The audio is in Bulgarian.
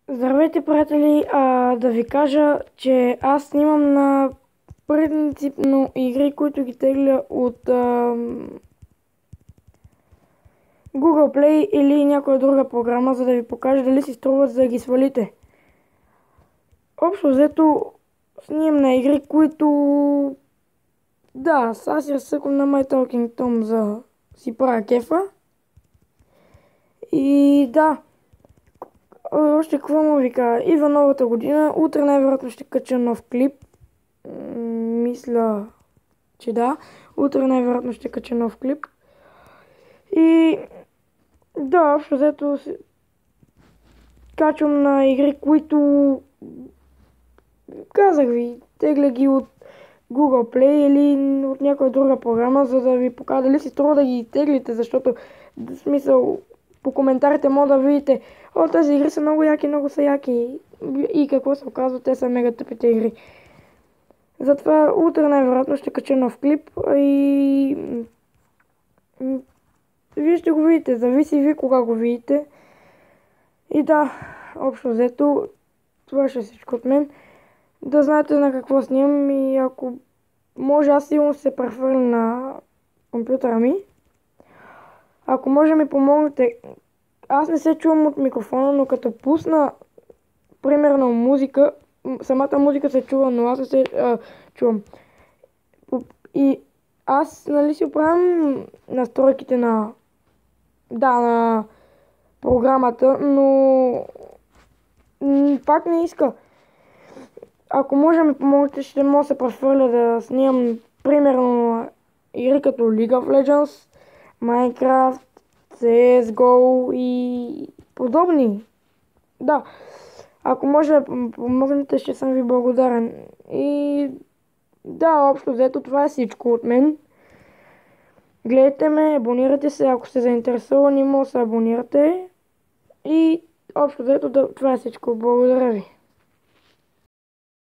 Здравейте, приятели! Да ви кажа, че аз снимам на принципно игри, които ги тегля от Google Play или някоя друга програма, за да ви покажа дали си струва за да ги свалите. Общо взето снимам на игри, които... Да, сега си разсъквам на My Talking Tom за си правя кефа. И да, още какво му ви кажа, идва новата година, утре най-вероятно ще кача нов клип. Мисля, че да, утре най-вероятно ще кача нов клип. И да, общо взето качвам на игри, които казах ви, тегля ги от Google Play или от някоя друга програма, за да ви покажа дали си струва да ги теглите, защото в смисъл по коментарите може да видите, тези игри са много яки, много са яки и какво се оказва, те са мега тъпите игри. Затова утре най-вероятно ще кача нов клип и вие ще го видите, зависи ви кога го видите. И да, общо взето, това ще е всичко от мен. Да знаете на какво снимам и ако може, аз сигурно се прехвърля на компютъра ми. Ако може ми помогнете, аз не се чувам от микрофона, но като пусна примерно музика, самата музика се чува, но аз не се чувам. И аз нали си оправям настройките на програмата, но пак не иска. Ако може да ми помогнете, ще мога да се прехвърля да снимам примерно игри като League of Legends, Minecraft, CSGO и подобни. Да, ако може да помогнете, ще съм ви благодарен. И да, общо взето това е всичко от мен. Гледайте ме, абонирайте се, ако сте заинтересовани, може да се абонирате. И общо взето това е всичко. Благодаря ви.